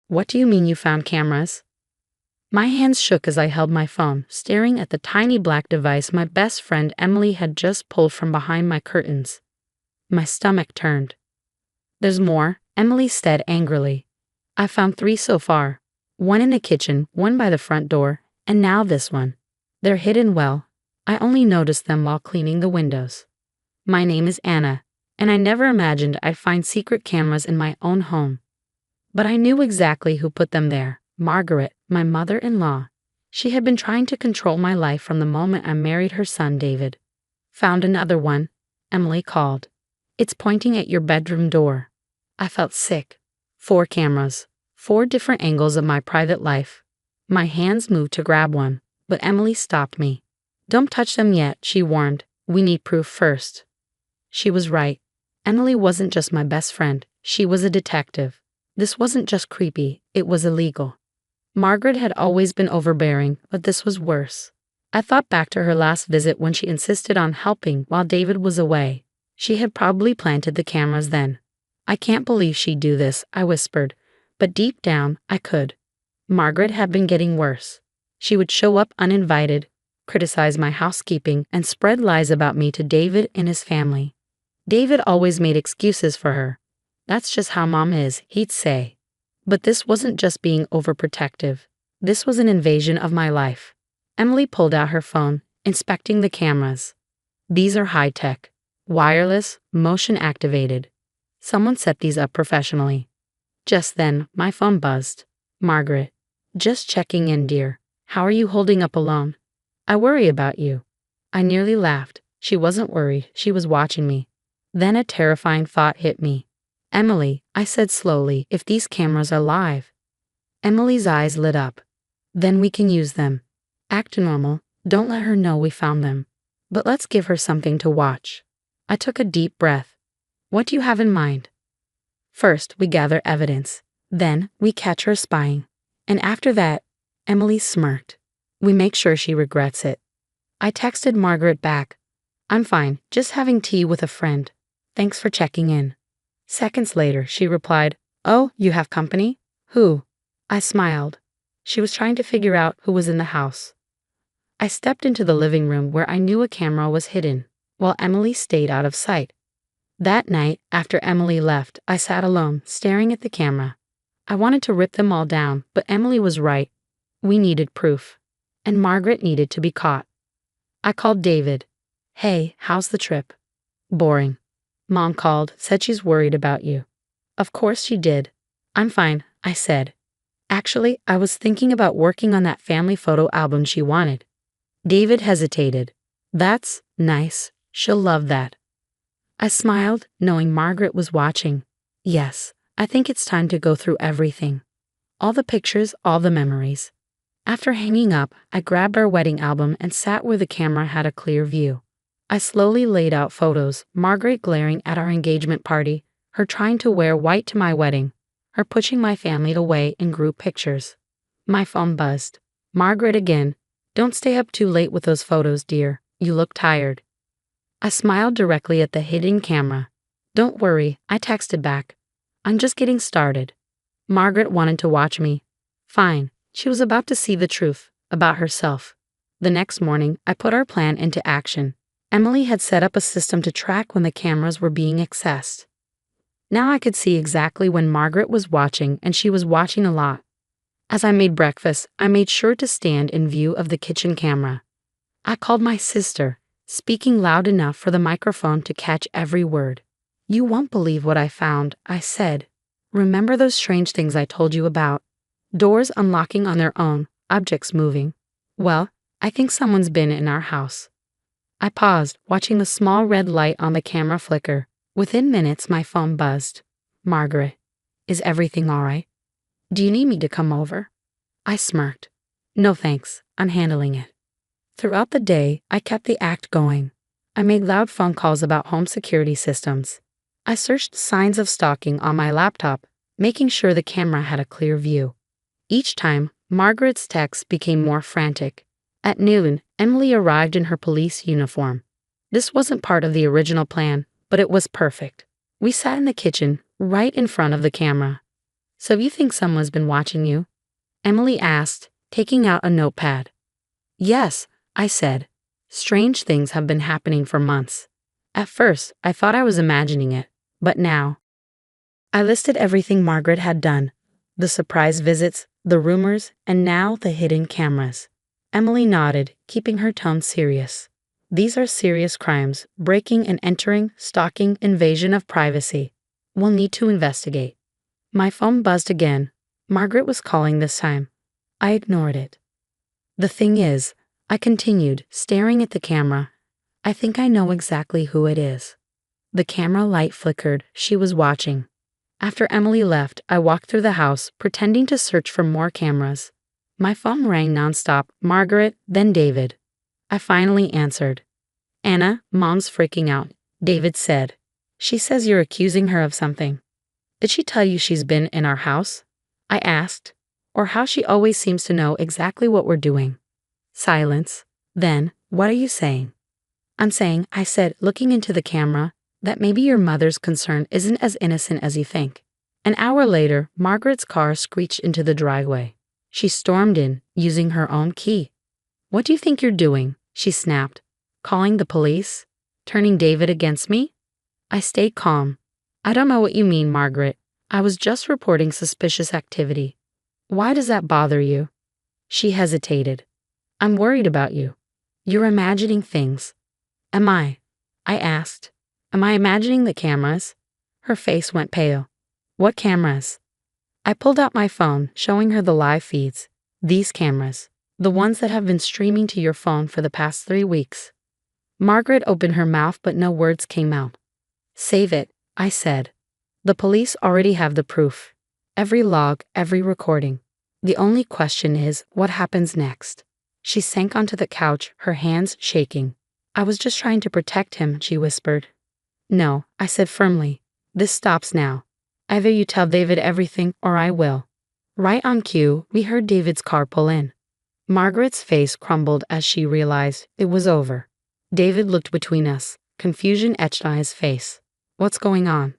What do you mean you found cameras? My hands shook as I held my phone, staring at the tiny black device my best friend Emily had just pulled from behind my curtains. My stomach turned. There's more, Emily said angrily. I found 3 so far. 1 in the kitchen, 1 by the front door, and now this one. They're hidden well. I only noticed them while cleaning the windows. My name is Anna, and I never imagined I'd find secret cameras in my own home. But I knew exactly who put them there. Margaret, my mother-in-law. She had been trying to control my life from the moment I married her son David. Found another one, Emily called. It's pointing at your bedroom door. I felt sick. 4 cameras. 4 different angles of my private life. My hands moved to grab one, but Emily stopped me. Don't touch them yet, she warned. We need proof first. She was right. Emily wasn't just my best friend, she was a detective. This wasn't just creepy, it was illegal. Margaret had always been overbearing, but this was worse. I thought back to her last visit when she insisted on helping while David was away. She had probably planted the cameras then. I can't believe she'd do this, I whispered, but deep down, I could. Margaret had been getting worse. She would show up uninvited, criticize my housekeeping, and spread lies about me to David and his family. David always made excuses for her. That's just how Mom is, he'd say. But this wasn't just being overprotective. This was an invasion of my life. Emily pulled out her phone, inspecting the cameras. These are high-tech, wireless, motion-activated. Someone set these up professionally. Just then, my phone buzzed. Margaret. Just checking in, dear. How are you holding up alone? I worry about you. I nearly laughed. She wasn't worried, she was watching me. Then a terrifying thought hit me. Emily, I said slowly, if these cameras are live. Emily's eyes lit up. Then we can use them. Act normal, don't let her know we found them. But let's give her something to watch. I took a deep breath. What do you have in mind? First, we gather evidence. Then, we catch her spying. And after that, Emily smirked. We make sure she regrets it. I texted Margaret back. I'm fine, just having tea with a friend. Thanks for checking in. Seconds later, she replied, Oh, you have company? Who? I smiled. She was trying to figure out who was in the house. I stepped into the living room where I knew a camera was hidden, while Emily stayed out of sight. That night, after Emily left, I sat alone, staring at the camera. I wanted to rip them all down, but Emily was right. We needed proof. And Margaret needed to be caught. I called David. Hey, how's the trip? Boring. Mom called, said she's worried about you. Of course she did. I'm fine, I said. Actually, I was thinking about working on that family photo album she wanted. David hesitated. That's nice. She'll love that. I smiled, knowing Margaret was watching. Yes, I think it's time to go through everything. All the pictures, all the memories. After hanging up, I grabbed our wedding album and sat where the camera had a clear view. I slowly laid out photos, Margaret glaring at our engagement party, her trying to wear white to my wedding, her pushing my family away in group pictures. My phone buzzed. Margaret again. Don't stay up too late with those photos, dear. You look tired. I smiled directly at the hidden camera. Don't worry, I texted back. I'm just getting started. Margaret wanted to watch me. Fine. She was about to see the truth about herself. The next morning, I put our plan into action. Emily had set up a system to track when the cameras were being accessed. Now I could see exactly when Margaret was watching, and she was watching a lot. As I made breakfast, I made sure to stand in view of the kitchen camera. I called my sister, speaking loud enough for the microphone to catch every word. You won't believe what I found, I said. Remember those strange things I told you about? Doors unlocking on their own, objects moving. Well, I think someone's been in our house. I paused, watching the small red light on the camera flicker. Within minutes, my phone buzzed. Margaret, is everything all right? Do you need me to come over? I smirked. No thanks, I'm handling it. Throughout the day, I kept the act going. I made loud phone calls about home security systems. I searched signs of stalking on my laptop, making sure the camera had a clear view. Each time, Margaret's texts became more frantic. At noon, Emily arrived in her police uniform. This wasn't part of the original plan, but it was perfect. We sat in the kitchen, right in front of the camera. So you think someone's been watching you? Emily asked, taking out a notepad. Yes, I said. Strange things have been happening for months. At first, I thought I was imagining it, but now. I listed everything Margaret had done, the surprise visits, the rumors, and now the hidden cameras. Emily nodded, keeping her tone serious. These are serious crimes: breaking and entering, stalking, invasion of privacy. We'll need to investigate. My phone buzzed again. Margaret was calling this time. I ignored it. The thing is, I continued, staring at the camera. I think I know exactly who it is. The camera light flickered. She was watching. After Emily left, I walked through the house, pretending to search for more cameras. My phone rang nonstop. Margaret, then David. I finally answered. Anna, Mom's freaking out, David said. She says you're accusing her of something. Did she tell you she's been in our house? I asked. Or how she always seems to know exactly what we're doing. Silence. Then, what are you saying? I'm saying, I said, looking into the camera, that maybe your mother's concern isn't as innocent as you think. An hour later, Margaret's car screeched into the driveway. She stormed in, using her own key. What do you think you're doing? She snapped. Calling the police? Turning David against me? I stayed calm. I don't know what you mean, Margaret. I was just reporting suspicious activity. Why does that bother you? She hesitated. I'm worried about you. You're imagining things. Am I? I asked. Am I imagining the cameras? Her face went pale. What cameras? I pulled out my phone, showing her the live feeds. These cameras. The ones that have been streaming to your phone for the past 3 weeks. Margaret opened her mouth, but no words came out. Save it, I said. The police already have the proof. Every log, every recording. The only question is, what happens next? She sank onto the couch, her hands shaking. I was just trying to protect him, she whispered. No, I said firmly. This stops now. Either you tell David everything or I will. Right on cue, we heard David's car pull in. Margaret's face crumbled as she realized it was over. David looked between us, confusion etched on his face. What's going on?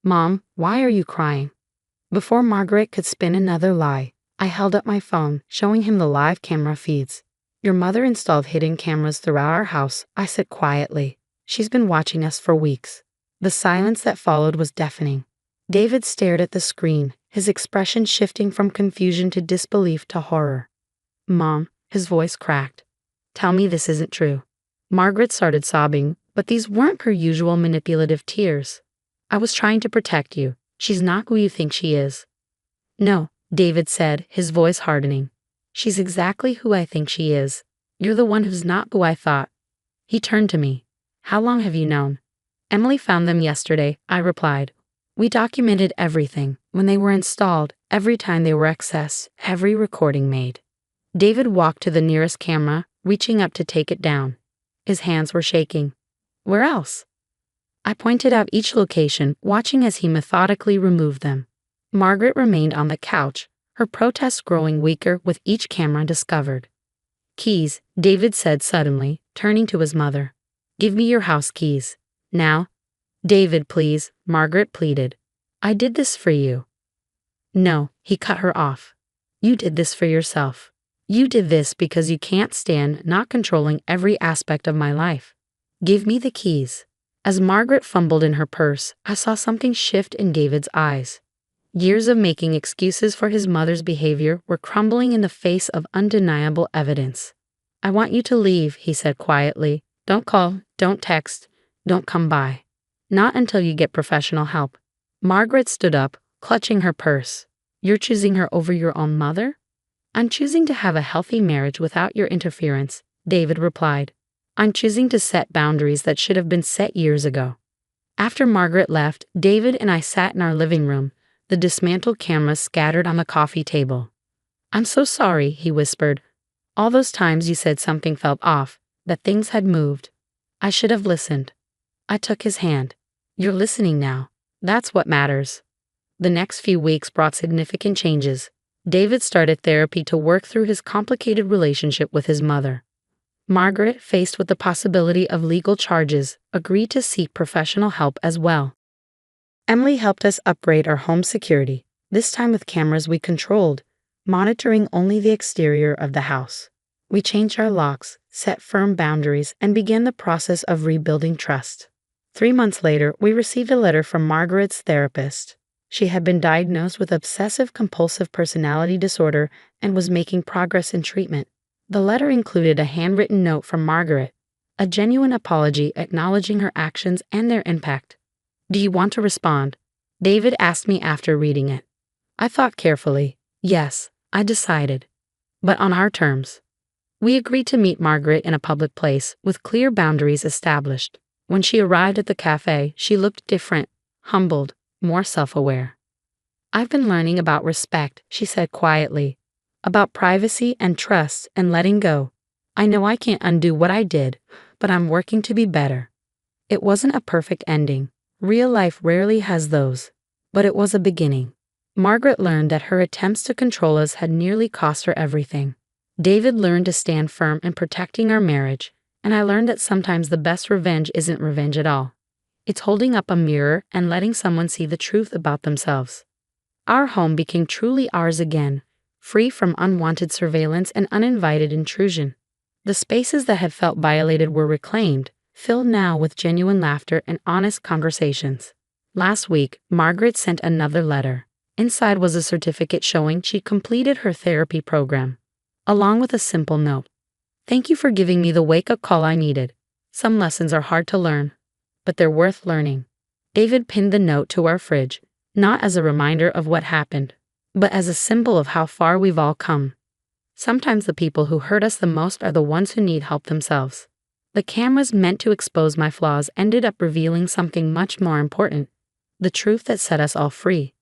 Mom, why are you crying? Before Margaret could spin another lie, I held up my phone, showing him the live camera feeds. Your mother installed hidden cameras throughout our house, I said quietly. She's been watching us for weeks. The silence that followed was deafening. David stared at the screen, his expression shifting from confusion to disbelief to horror. Mom, his voice cracked. Tell me this isn't true. Margaret started sobbing, but these weren't her usual manipulative tears. I was trying to protect you. She's not who you think she is. No, David said, his voice hardening. She's exactly who I think she is. You're the one who's not who I thought. He turned to me. How long have you known? Emily found them yesterday, I replied. We documented everything, when they were installed, every time they were accessed, every recording made. David walked to the nearest camera, reaching up to take it down. His hands were shaking. Where else? I pointed out each location, watching as he methodically removed them. Margaret remained on the couch, her protest growing weaker with each camera discovered. Keys, David said suddenly, turning to his mother. Give me your house keys. Now. David, please, Margaret pleaded. I did this for you. No, he cut her off. You did this for yourself. You did this because you can't stand not controlling every aspect of my life. Give me the keys. As Margaret fumbled in her purse, I saw something shift in David's eyes. Years of making excuses for his mother's behavior were crumbling in the face of undeniable evidence. I want you to leave, he said quietly. Don't call, don't text, don't come by. Not until you get professional help. Margaret stood up, clutching her purse. You're choosing her over your own mother? I'm choosing to have a healthy marriage without your interference, David replied. I'm choosing to set boundaries that should have been set years ago. After Margaret left, David and I sat in our living room, the dismantled cameras scattered on the coffee table. I'm so sorry, he whispered. All those times you said something felt off, that things had moved. I should have listened. I took his hand. You're listening now. That's what matters. The next few weeks brought significant changes. David started therapy to work through his complicated relationship with his mother. Margaret, faced with the possibility of legal charges, agreed to seek professional help as well. Emily helped us upgrade our home security. This time with cameras we controlled, monitoring only the exterior of the house. We changed our locks, set firm boundaries, and began the process of rebuilding trust. 3 months later, we received a letter from Margaret's therapist. She had been diagnosed with obsessive-compulsive personality disorder and was making progress in treatment. The letter included a handwritten note from Margaret, a genuine apology acknowledging her actions and their impact. "Do you want to respond?" David asked me after reading it. I thought carefully. Yes, I decided. But on our terms. We agreed to meet Margaret in a public place, with clear boundaries established. When she arrived at the cafe, she looked different, humbled, more self-aware. "I've been learning about respect," she said quietly, "about privacy and trust and letting go. I know I can't undo what I did, but I'm working to be better." It wasn't a perfect ending. Real life rarely has those. But it was a beginning. Margaret learned that her attempts to control us had nearly cost her everything. David learned to stand firm in protecting our marriage, and I learned that sometimes the best revenge isn't revenge at all. It's holding up a mirror and letting someone see the truth about themselves. Our home became truly ours again, free from unwanted surveillance and uninvited intrusion. The spaces that had felt violated were reclaimed, filled now with genuine laughter and honest conversations. Last week, Margaret sent another letter. Inside was a certificate showing she'd completed her therapy program, along with a simple note. "Thank you for giving me the wake-up call I needed. Some lessons are hard to learn, but they're worth learning." David pinned the note to our fridge, not as a reminder of what happened, but as a symbol of how far we've all come. Sometimes the people who hurt us the most are the ones who need help themselves. The cameras meant to expose my flaws ended up revealing something much more important, the truth that set us all free.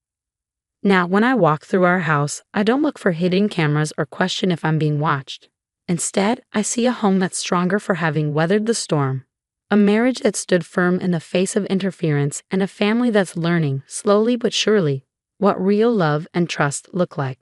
Now, when I walk through our house, I don't look for hidden cameras or question if I'm being watched. Instead, I see a home that's stronger for having weathered the storm, a marriage that stood firm in the face of interference, and a family that's learning, slowly but surely, what real love and trust look like.